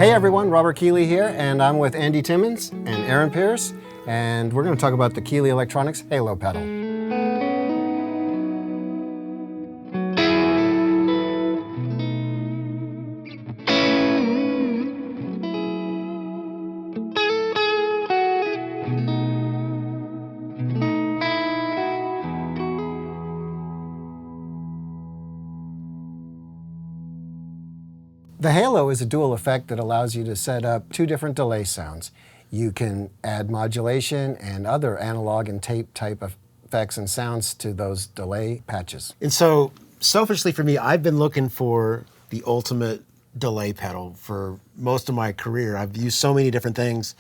Hey everyone, Robert Keeley here, and I'm with Andy Timmons and Aaron Pierce, and we're going to talk about the Keeley Electronics Halo pedal. The Halo is a dual effect that allows you to set up two different delay sounds. You can add modulation and other analog and tape type of effects and sounds to those delay patches. And so, selfishly for me, I've been looking for the ultimate delay pedal for most of my career. I've used so many different things.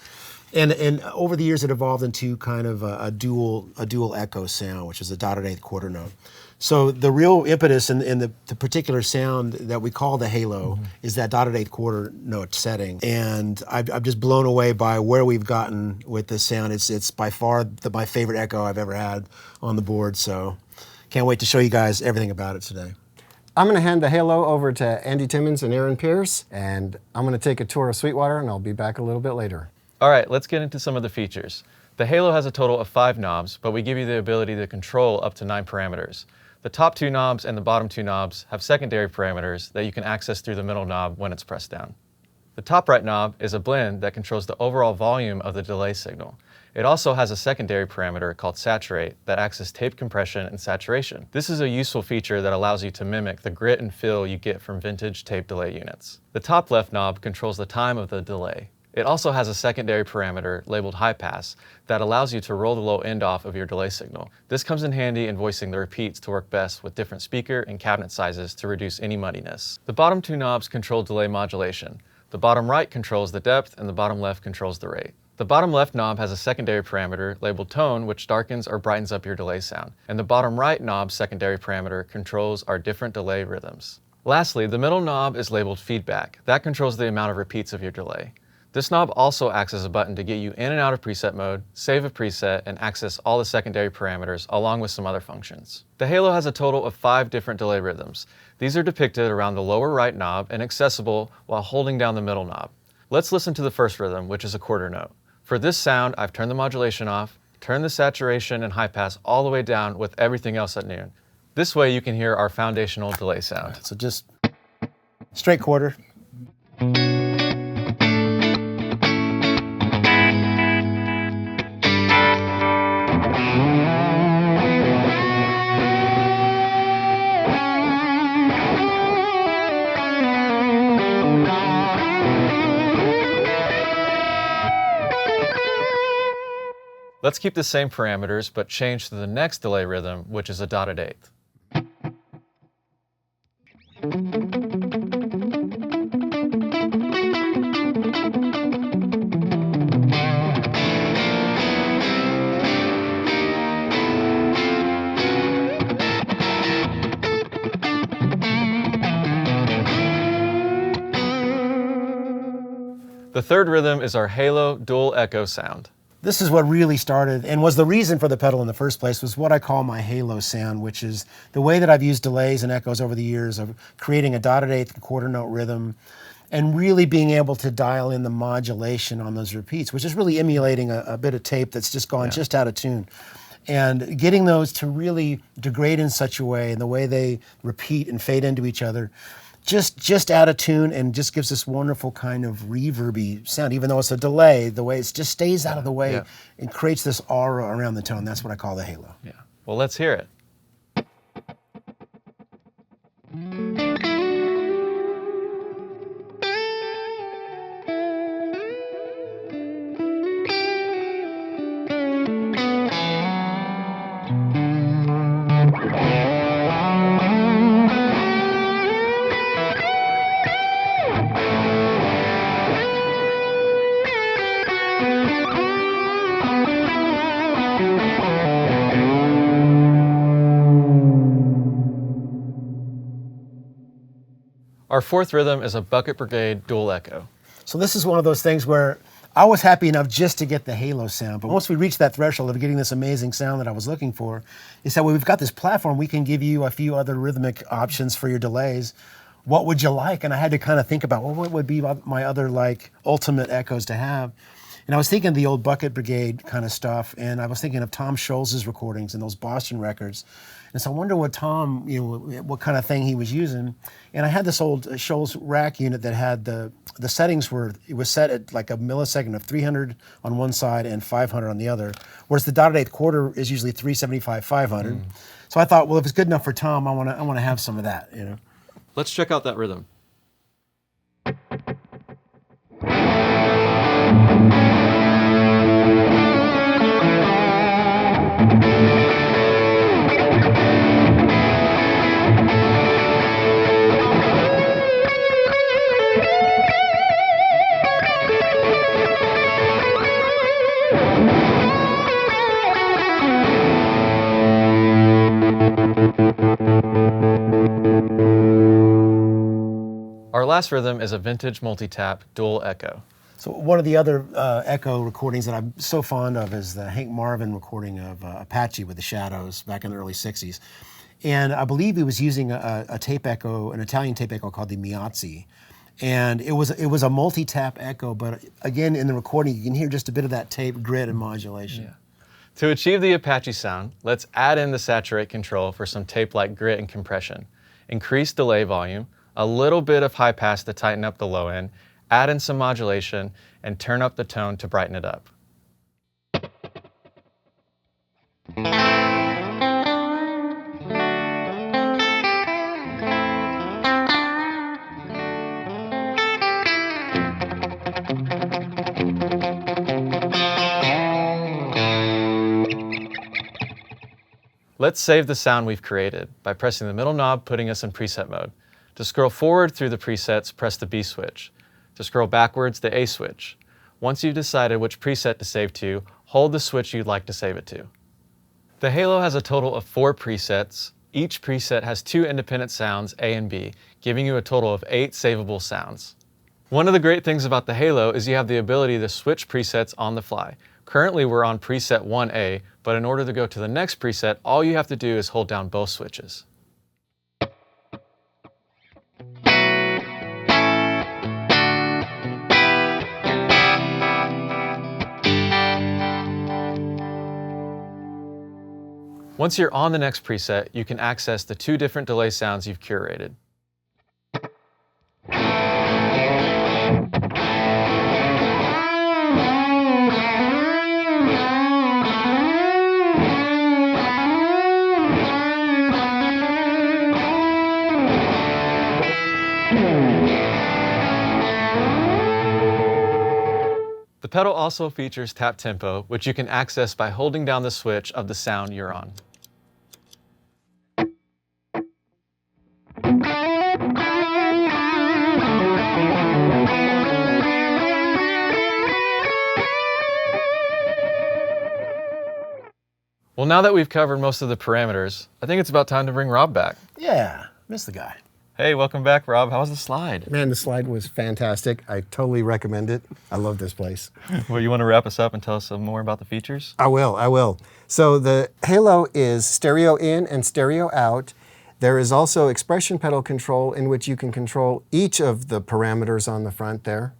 And over the years, it evolved into kind of a dual echo sound, which is a dotted eighth quarter note. So the real impetus in the particular sound that we call the Halo is that dotted eighth quarter note setting. And I'm just blown away by where we've gotten with this sound. It's by far my favorite echo I've ever had on the board. So can't wait to show you guys everything about it today. I'm going to hand the Halo over to Andy Timmons and Aaron Pierce, and I'm going to take a tour of Sweetwater, and I'll be back a little bit later. All right, let's get into some of the features. The Halo has a total of 5 knobs, but we give you the ability to control up to 9 parameters. The top 2 knobs and the bottom 2 knobs have secondary parameters that you can access through the middle knob when it's pressed down. The top right knob is a blend that controls the overall volume of the delay signal. It also has a secondary parameter called saturate that acts as tape compression and saturation. This is a useful feature that allows you to mimic the grit and feel you get from vintage tape delay units. The top left knob controls the time of the delay. It also has a secondary parameter labeled high pass that allows you to roll the low end off of your delay signal. This comes in handy in voicing the repeats to work best with different speaker and cabinet sizes to reduce any muddiness. The bottom 2 knobs control delay modulation. The bottom right controls the depth and the bottom left controls the rate. The bottom left knob has a secondary parameter labeled tone, which darkens or brightens up your delay sound. And the bottom right knob's secondary parameter controls our different delay rhythms. Lastly, the middle knob is labeled feedback. That controls the amount of repeats of your delay. This knob also acts as a button to get you in and out of preset mode, save a preset, and access all the secondary parameters along with some other functions. The Halo has a total of 5 different delay rhythms. These are depicted around the lower right knob and accessible while holding down the middle knob. Let's listen to the first rhythm, which is a quarter note. For this sound, I've turned the modulation off, turned the saturation and high pass all the way down with everything else at noon. This way you can hear our foundational delay sound. So just straight quarter. Let's keep the same parameters, but change to the next delay rhythm, which is a dotted eighth. The third rhythm is our Halo dual echo sound. This is what really started and was the reason for the pedal in the first place, was what I call my Halo sound, which is the way that I've used delays and echoes over the years of creating a dotted eighth quarter note rhythm and really being able to dial in the modulation on those repeats, which is really emulating a bit of tape that's just gone just out of tune. And getting those to really degrade in such a way, and the way they repeat and fade into each other, just out of tune, and just gives this wonderful kind of reverby sound. Even though it's a delay, the way it just stays out of the way and creates this aura around the tone. That's what I call the Halo. Yeah. Well, let's hear it. Our fourth rhythm is a Bucket Brigade dual echo. So this is one of those things where I was happy enough just to get the Halo sound, but once we reached that threshold of getting this amazing sound that I was looking for, is that when we've got this platform, we can give you a few other rhythmic options for your delays. what would you like? And I had to kind of think about, well, what would be my other like ultimate echoes to have? And I was thinking of the old Bucket Brigade kind of stuff, and I was thinking of Tom Scholz's recordings and those Boston records. And so I wonder what Tom, what kind of thing he was using. And I had this old Scholz rack unit that had the settings it was set at like a millisecond of 300 on one side and 500 on the other, whereas the dotted eighth quarter is usually 375, 500. So I thought, well, if it's good enough for Tom, I want to have some of that, Let's check out that rhythm. Our last rhythm is a vintage multi-tap dual echo. So one of the other echo recordings that I'm so fond of is the Hank Marvin recording of Apache with the Shadows back in the early 60s. And I believe he was using a tape echo, an Italian tape echo called the Miazzi. And it was a multi-tap echo, but again, in the recording, you can hear just a bit of that tape grit and modulation. Yeah. To achieve the Apache sound, let's add in the saturate control for some tape-like grit and compression. Increase delay volume, a little bit of high pass to tighten up the low end, add in some modulation, and turn up the tone to brighten it up. Let's save the sound we've created by pressing the middle knob, putting us in preset mode. To scroll forward through the presets, press the B switch. To scroll backwards, the A switch. Once you've decided which preset to save to, hold the switch you'd like to save it to. The Halo has a total of 4 presets. Each preset has 2 independent sounds, A and B, giving you a total of 8 savable sounds. One of the great things about the Halo is you have the ability to switch presets on the fly. Currently we're on preset 1A, but in order to go to the next preset, all you have to do is hold down both switches. Once you're on the next preset, you can access the 2 different delay sounds you've curated. The pedal also features tap tempo, which you can access by holding down the switch of the sound you're on. Well, now that we've covered most of the parameters, I think it's about time to bring Rob back. Yeah, miss the guy. Hey, welcome back, Rob. How was the slide? Man, the slide was fantastic. I totally recommend it. I love this place. Well, you want to wrap us up and tell us some more about the features? I will. So the Halo is stereo in and stereo out. There is also expression pedal control in which you can control each of the parameters on the front there.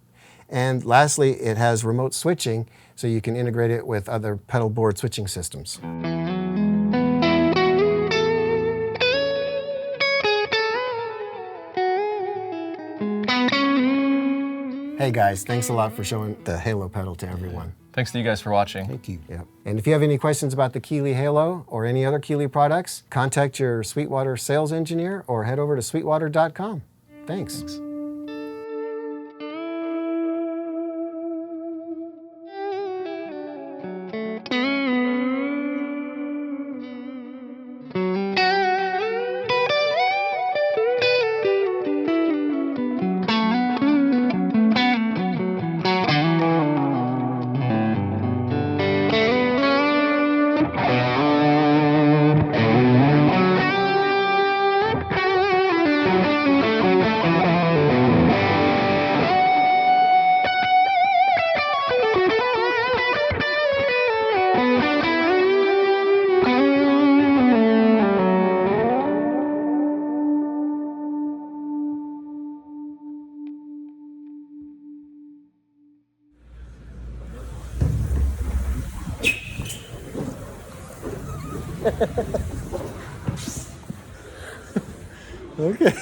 And lastly, it has remote switching, so you can integrate it with other pedal board switching systems. Hey guys, thanks a lot for showing the Halo pedal to everyone. Thanks to you guys for watching. Thank you. Yeah. And if you have any questions about the Keeley Halo or any other Keeley products, contact your Sweetwater sales engineer or head over to sweetwater.com. Thanks. Okay.